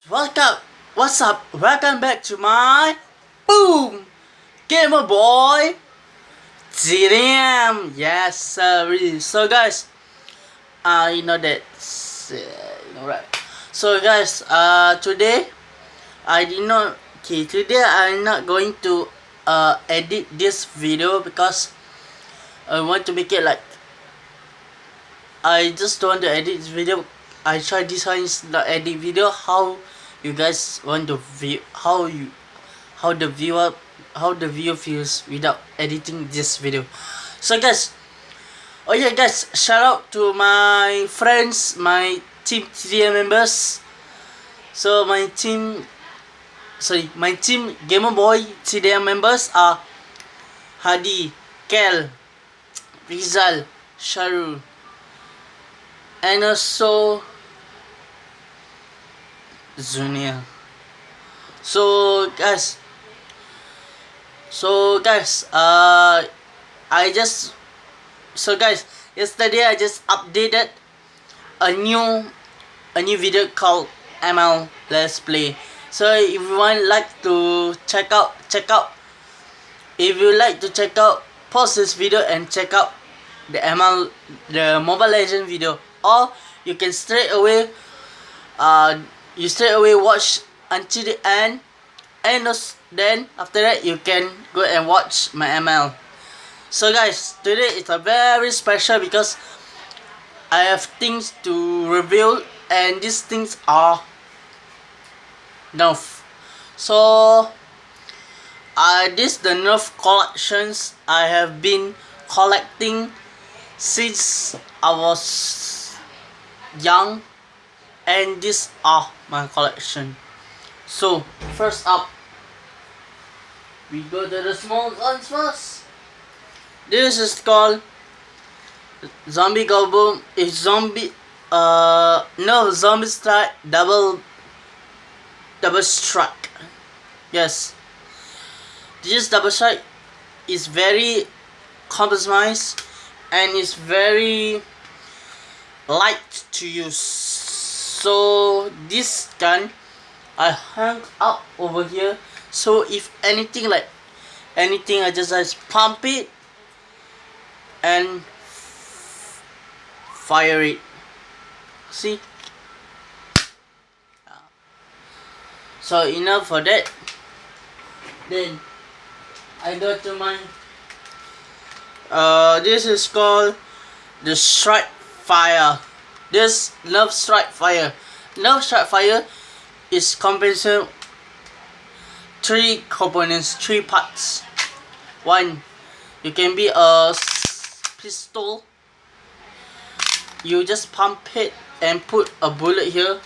Welcome, what's up? Welcome back to my boom gamer boy TDM. Yes, sir. So guys, you know that, right? So guys, today I did not. Okay, today I'm not going to edit this video because I want to make it like I just don't want to edit this video. I tried this one is the edit video. How you guys want to view? How the viewer feels without editing this video. So guys, oh yeah guys, shout out to my friends, my team TDM members. So my team Gamer Boy TDM members are Hadi, Kel, Rizal, Sharu, and also Zunia. So guys, yesterday I just updated a new video called ML Let's Play. So if you like to check out, if you like to check out, pause this video and check out the Mobile Legend video, or you can straight away watch until the end, and then after that you can go and watch my ML. So guys, today is a very special because I have things to reveal, and these things are Nerf. So this the Nerf collections I have been collecting since I was young, and these are my collection. So first up, we go to the small ones first. This is called Zombie Go Boom. It's Zombie Strike double strike. Yes, this double strike is very customized and is very light to use. So this gun I hung up over here, so if anything I just pump it and fire it. See? So enough for that. Then I go to my this is called the Strike Fire. This Nerf Strike Fire. Nerf Strike Fire is combination 3 components, 3 parts. One, you can be a pistol. You just pump it and put a bullet here.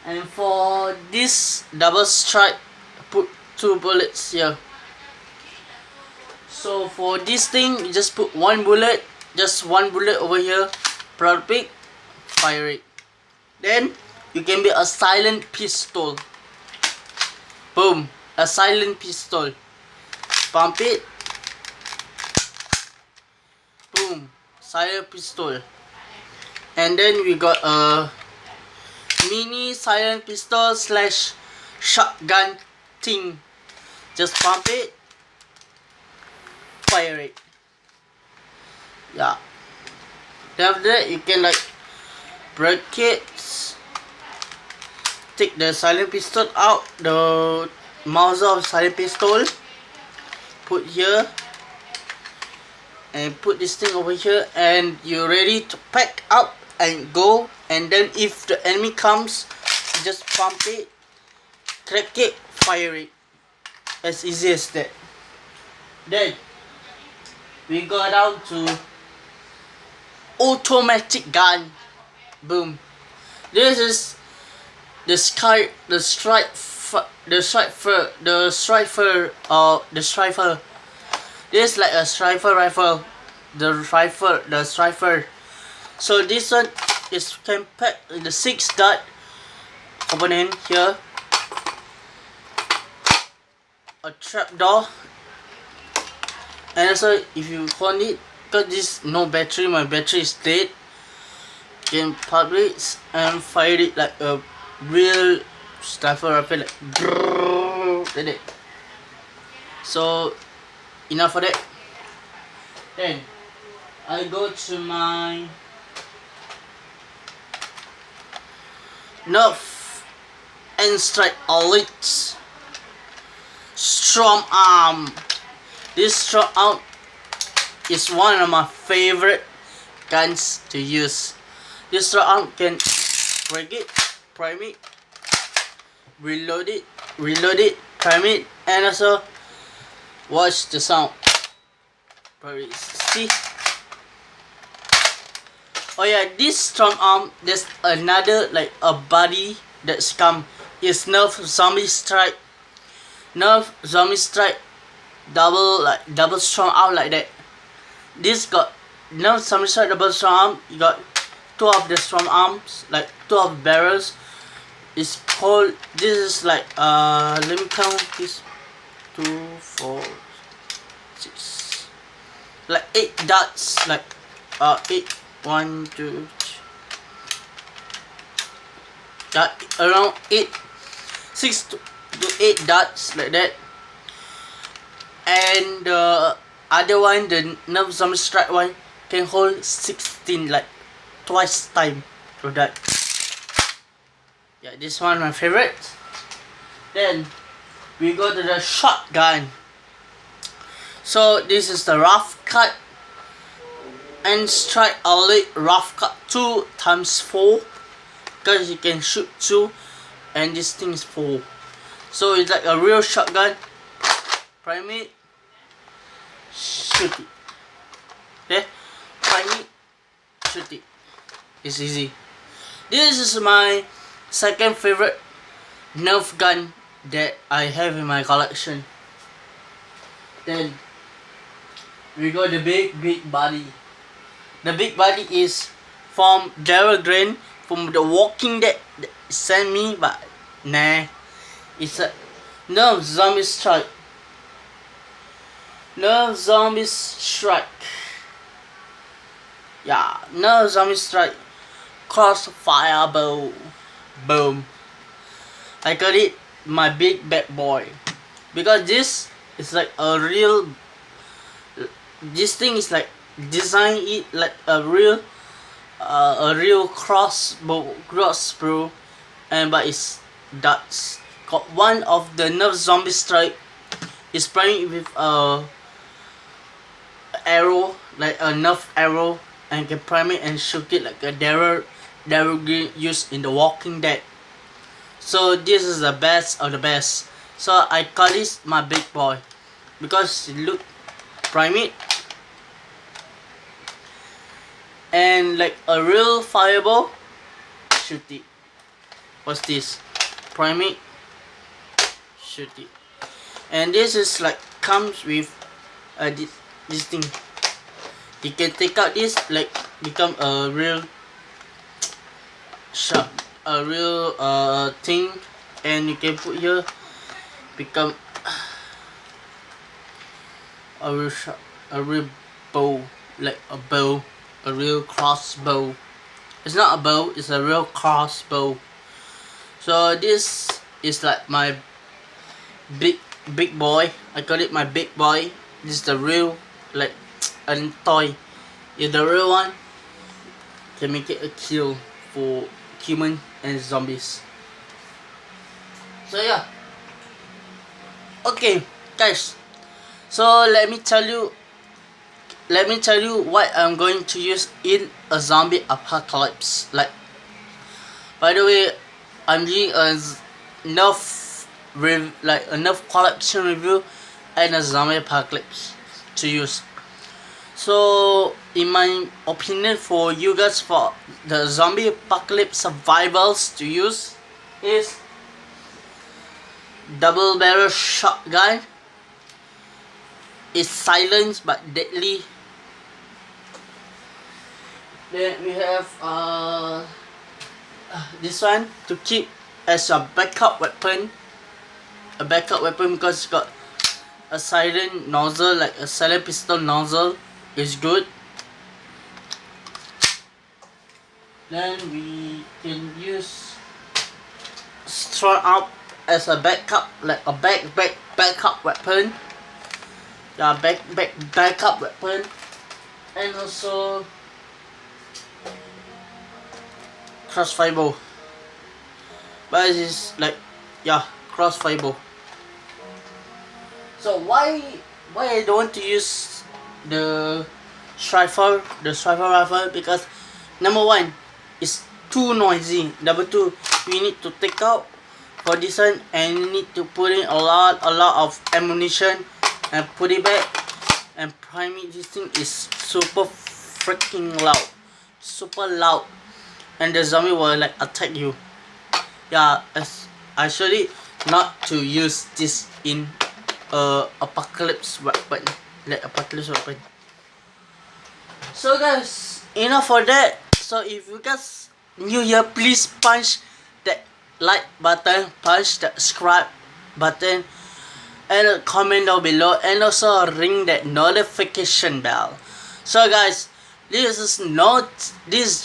And for this double strike, put 2 bullets here. So for this thing, you just put 1 bullet, just 1 bullet over here, proud pick, fire it. Then you can be a silent pistol. Boom, a silent pistol. Pump it. Boom, silent pistol. And then we got a mini silent pistol / shotgun thing. Just pump it, fire it. Yeah. Then after that you can break it, take the silent pistol out, the muzzle of silent pistol, put here, and put this thing over here, and you're ready to pack up and go. And then if the enemy comes, just pump it, crack it, fire it. As easy as that. Then we go down to automatic gun. Boom. This is the strifer. This is like a strifer rifle. The strifer. So this one is can pack the 6 dot component here, a trapdoor, and also if you want it, because this no battery, my battery is dead, can pop it and fire it like a real stifle rifle like like that. So enough for that. Then I go to my Nerf and Strike Elite Strong Arm. This strong arm is one of my favorite guns to use. This strong arm can break it, prime it, reload it, prime it, and also watch the sound. Probably see. Oh yeah, this strong arm, there's another like a body that's come. Is Nerf Zombie Strike. Nerf Zombie Strike double strong arm like that. This got Nerf Zombie Strike double strong arm. You got two of the strong arms, like two of barrels. It's called, this is like let me count this, 2, 4, 6, like 8 dots, like 8, 1, 2, 3, around 8, 6 to 8 dots like that. And the other one, the Nerf Zombie Strike one, can hold 16, like twice time of that. Yeah, this one my favorite. Then we go to the shotgun. So this is the Rough Cut and Strike Elite Rough Cut 2x4, because you can shoot 2 and this thing is 4. So it's like a real shotgun. Prime it, shoot it. Okay? Prime it, shoot it. It's easy. This is my second favorite Nerf gun that I have in my collection. Then we got the big body. The big body is from Daryl Green from The Walking Dead. Sent me, but nah, it's a Nerf Zombie Strike. Nerf Zombie Strike. Yeah, Nerf Zombie Strike. Crossfire bow. Boom. I call it my big bad boy, because this is like a real, this thing is like design it like a real crossbow, and but it's dots. Got one of the Nerf Zombie Strike is priming with a arrow, like a Nerf arrow, and can prime it and shoot it like a Daryl Green used in The Walking Dead. So this is the best of the best. So I call this my big boy, because look, prime it, and like a real fireball, shoot it. What's this? Prime it, shoot it. And this is like comes with this thing. You can take out this, like become a real shot, a real thing, and you can put here, become a real shot, a real bow, like a bow, a real crossbow. It's not a bow, it's a real crossbow. So this is like my big boy. I call it my big boy. This is the real, like a toy. If the real one can make it a kill for human and zombies. So yeah. Okay, guys. So let me tell you what I'm going to use in a zombie apocalypse. Like, by the way, I'm doing a Nerf collection review and a zombie apocalypse to use. So in my opinion, for you guys, for the zombie apocalypse survivals to use is double barrel shotgun. It's silent but deadly. Then we have this one to keep as a backup weapon. A backup weapon because it's got a silent nozzle, like a silent pistol nozzle is good. Then we can use thrown out as a backup, like a backup weapon. Yeah, backup weapon, and also crossfire bow. But it's like, yeah, crossfire bow. So why I don't want to use the striker rifle? Because number one, it's too noisy. Number two, we need to take out for this one, and you need to put in a lot of ammunition and put it back. And priming this thing is super freaking loud, super loud, and the zombie will like attack you. Yeah, actually not to use this in apocalypse weapon, like apocalypse weapon. So guys, enough for that. So if you guys new here, please punch that like button, punch the subscribe button, and comment down below, and also ring that notification bell. So guys, this is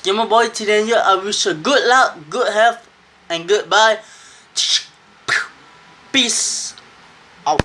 Gamer Boy Teenager. I wish you good luck, good health, and goodbye. Peace out.